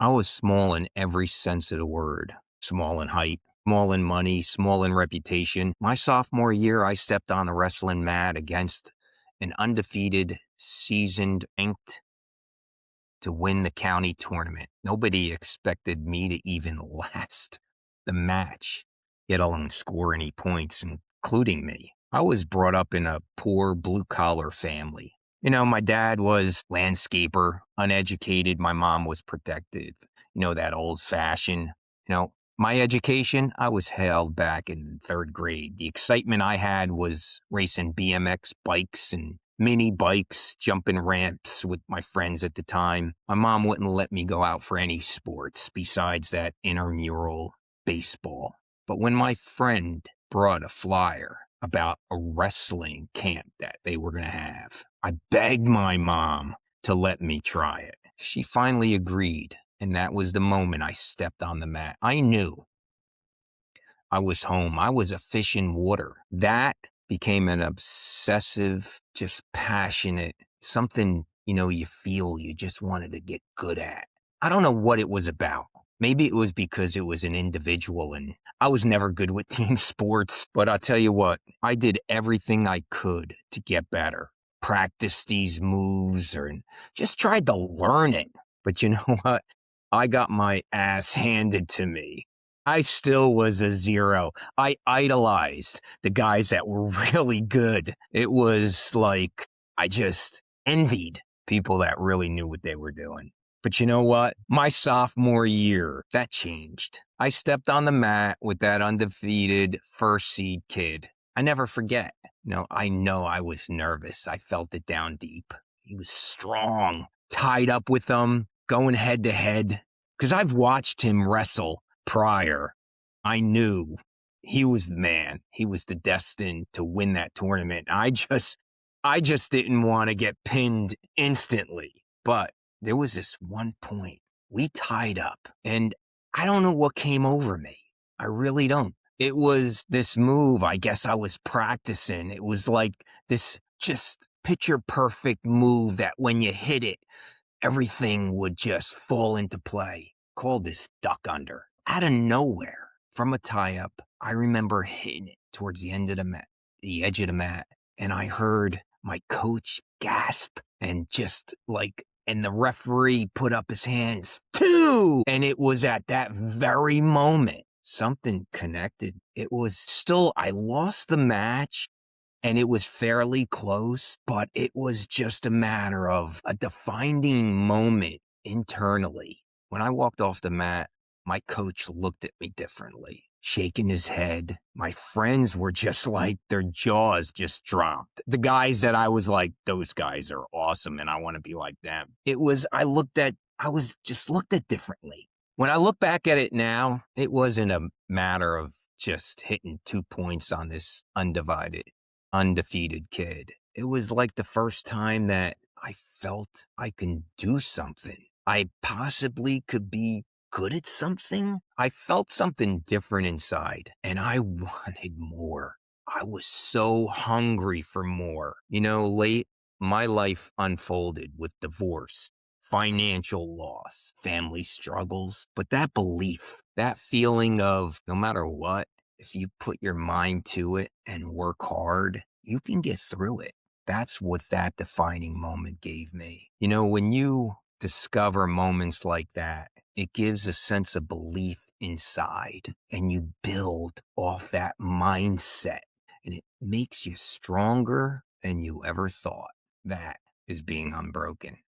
I was small in every sense of the word. Small in height, small in money, small in reputation. My sophomore year, I stepped on a wrestling mat against an undefeated, seasoned ranked to win the county tournament. Nobody expected me to even last the match, yet alone score any points, including me. I was brought up in a poor blue collar family. My dad was landscaper, uneducated. My mom was protective. That old fashioned, my education, I was held back in third grade. The excitement I had was racing BMX bikes and mini bikes, jumping ramps with my friends at the time. My mom wouldn't let me go out for any sports besides that intramural baseball. But when my friend brought a flyer about a wrestling camp that they were going to have, I begged my mom to let me try it. She finally agreed, and that was the moment I stepped on the mat. I knew I was home. I was a fish in water. That became an obsessive, just passionate, something, you feel you just wanted to get good at. I don't know what it was about. Maybe it was because it was an individual and I was never good with team sports, but I'll tell you what, I did everything I could to get better. Practice these moves or just tried to learn it. But you know what? I got my ass handed to me. I still was a zero. I idolized the guys that were really good. It was like I just envied people that really knew what they were doing. But you know what? My sophomore year, that changed. I stepped on the mat with that undefeated first seed kid. I never forget. I know I was nervous. I felt it down deep. He was strong, tied up with them, going head to head. Because I've watched him wrestle prior. I knew he was the man. He was the destined to win that tournament. I just didn't want to get pinned instantly. But there was this one point we tied up and I don't know what came over me. I really don't. It was this move I guess I was practicing. It was like this just picture perfect move that when you hit it, everything would just fall into play. Called this duck under. Out of nowhere, from a tie-up, I remember hitting it towards the end of the edge of the mat, and I heard my coach gasp and and the referee put up his hands, 2! And it was at that very moment, something connected. It was still, I lost the match, and it was fairly close, but it was just a matter of a defining moment internally. When I walked off the mat, my coach looked at me differently, shaking his head. My friends were just like, their jaws just dropped. The guys that I was like, those guys are awesome and I want to be like them. I was just looked at differently. When I look back at it now, it wasn't a matter of just hitting 2 points on this undefeated kid. It was like the first time that I felt I can do something. I possibly could be good at something. I felt something different inside and I wanted more. I was so hungry for more. Late my life unfolded with divorce, financial loss, family struggles, but that belief, that feeling of no matter what, if you put your mind to it and work hard, you can get through it. That's what that defining moment gave me. When you discover moments like that, it gives a sense of belief inside and you build off that mindset and it makes you stronger than you ever thought. That is being unbroken.